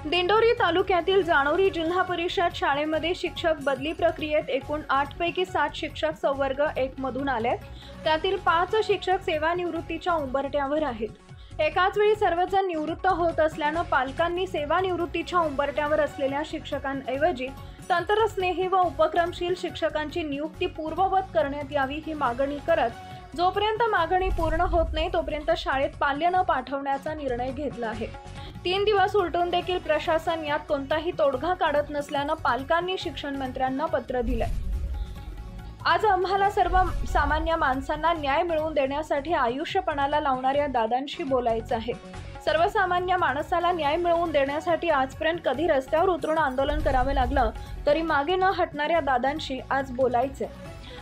दिंडोरी तालुक्यातील जानोरी जिल्हा परिषद शाळेमध्ये शिक्षक बदली प्रक्रियेत एकूण 8 पैकी 7 शिक्षक संवर्ग 1 मधून आले। त्यातील 5 शिक्षक सेवानिवृत्तीच्या उंबरठ्यावर आहेत। एकाच वेळी सर्वजण निवृत्त होत असल्याने पालकांनी सेवानिवृत्तीच्या उंबरठ्यावर असलेल्या शिक्षकांऐवजी तंत्रस्नेही व उपक्रमशील शिक्षकांची नियुक्ती पूर्ववत करण्यात यावी ही मागणी करत जोपर्यंत मागणी पूर्ण होत नाही तोपर्यंत शाळेत पाल्य न पाठवण्याचा निर्णय घेतला आहे। 3 दिवस उलटून देखील प्रशासन यात कोणताही तोडगा काढत नसल्याने पालकांनी शिक्षण मंत्र्यांना पत्र दिले। आज आम्हाला सर्व सामान्य माणसांना न्याय मिळवून देण्यासाठी आयुष्यपणाला लावणाऱ्या दादांशी बोलायचं आहे। सर्वसामान्य माणसाला न्याय मिळवून देण्यासाठी आजपर्यंत कधी रस्त्यावर उतरून आंदोलन करावे लागलं तरी मागे न हटणाऱ्या दादांशी आज बोलायचे।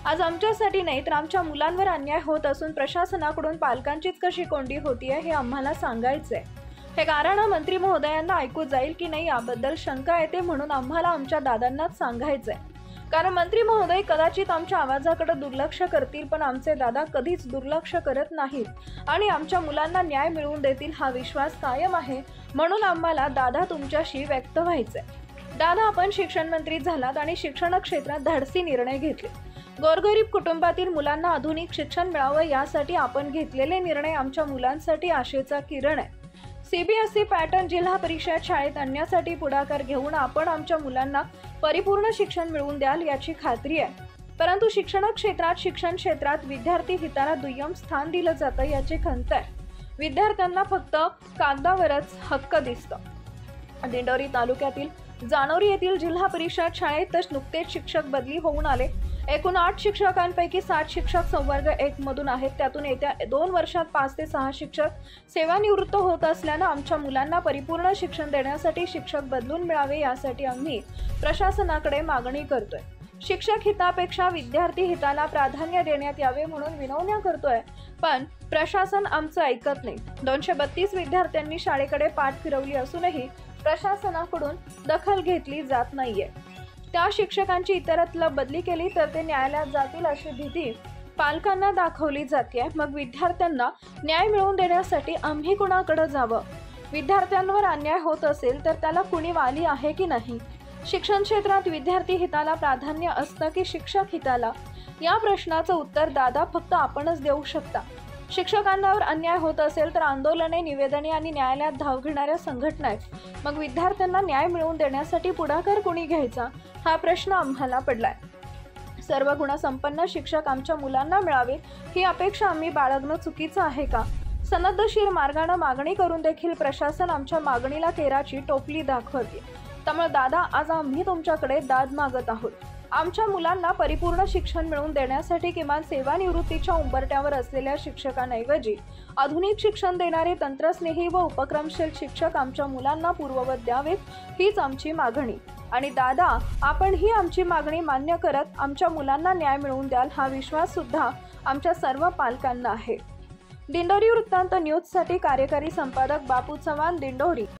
आज आमच्यासाठी नाही तर आमच्या मुलांवर अन्याय होत असून प्रशासनाकडून पालकांचीच कशी कोंडी होतीये हे आम्हाला सांगायचंय। हे कारण मंत्री महोदयांना ऐकू जाईल की नाही याबद्दल शंका येते, म्हणून आम्हाला आमच्या दादांनाच सांगायचंय। कारण मंत्री महोदय कदाचित आमच्या आवाजाकडे दुर्लक्ष करतील, पण आमचे दादा कधीच दुर्लक्ष करत नाहीत आणि आमच्या मुलांना न्याय मिळवून देतील हा विश्वास कायम आहे। म्हणून आम्हाला दादा तुमच्याशी व्यक्त व्हायचंय। दादा, आपण शिक्षण मंत्री झालात आणि शिक्षण क्षेत्रात धाडसी निर्णय घेतले। गोरगरीब कुटुंबातील मुलांना आधुनिक शिक्षण मिळावं यासाठी आपण घेतलेले निर्णय आमच्या मुलांसाठी आशेचा किरण आहे। CBSE पॅटर्न जिल्हा परिषद शाळेत आणण्यासाठी पुढाकार घेऊन आपण आमच्या मुलांना परिपूर्ण शिक्षण मिळवून द्याल याची खात्री आहे। परंतु शिक्षण क्षेत्रात विद्यार्थी हिताला दुय्यम स्थान दिलं जातं याची खंत आहे। विद्यार्थ्यांना फक्त कागदावरच हक्क दिसतं। दिंडोरी तालुक्यातील जानोरी येथील जिल्हा परिषद शाळेत नुकतेच शिक्षक बदली होऊन आले। एकूण 8 शिक्षकांपैकी 7 शिक्षक संवर्ग 1 मधून आहेत। त्यातून येत्या 2 वर्षात 5 ते 6 शिक्षक सेवानिवृत्त होत असल्याने आमच्या मुलांना परिपूर्ण शिक्षण देण्यासाठी शिक्षक बदलून मिळावे यासाठी आम्ही प्रशासनाकडे मागणी करतोय। शिक्षक हितापेक्षा विद्यार्थी हिताला प्राधान्य देण्यात यावे म्हणून विनवण्या करतोय, पण प्रशासन आमचं ऐकत नाही। 232 विद्यार्थ्यांनी शाळेकडे पाठ फिरवली असूनही प्रशासनाकडून दखल घेतली जात नाहीये। त्या शिक्षकांची इतरत्र बदली केली तर ते न्यायालयात जातील अशी भीती पालकांना दाखवली जाते। मग विद्यार्थ्यांना न्याय मिळवून देण्यासाठी आम्ही कुणाकडे जावं? विद्यार्थ्यांवर अन्याय होत असेल तर त्याला कुणी वाली आहे की नाही? शिक्षण क्षेत्रात विद्यार्थी हिताला प्राधान्य असतं की शिक्षक हिताला? या प्रश्नाचं उत्तर दादा फक्त आपणच देऊ शकता। शिक्षकांवर अन्याय होत असेल तर आंदोलने, निवेदने आणि न्यायालयात धाव घेणाऱ्या संघटना आहेत। मग विद्यार्थ्यांना न्याय मिळवून देण्यासाठी पुढाकार कोणी घ्यायचा हा प्रश्न आम्हाला पडलाय। सर्व गुणसंपन्न शिक्षक आमच्या मुलांना मिळावे ही अपेक्षा आम्ही बाळगणं चुकीचं आहे का? सनदशीर मार्गाने मागणी करून देखील प्रशासन आमच्या मागणीला केराची टोपली दाखवते। त्यामुळे दादा, आज आम्ही तुमच्याकडे दाद मागत आहोत। आमच्या मुलांना परिपूर्ण शिक्षण मिळवून देण्यासाठी किमान सेवानिवृत्तीच्या उंबरठ्यावर असलेल्या शिक्षकांऐवजी आधुनिक शिक्षण देणारे तंत्रस्नेही व उपक्रमशील शिक्षक आमच्या मुलांना पूर्ववत द्यावेत हीच आमची मागणी। आणि दादा, आपण ही आमची मागणी मान्य करत आमच्या मुलांना न्याय मिळवून द्याल हा विश्वास सुद्धा आमच्या सर्व पालकांना आहे। दिंडोरी वृत्तांत न्यूजसाठी कार्यकारी संपादक बापू चव्हाण, दिंडोरी।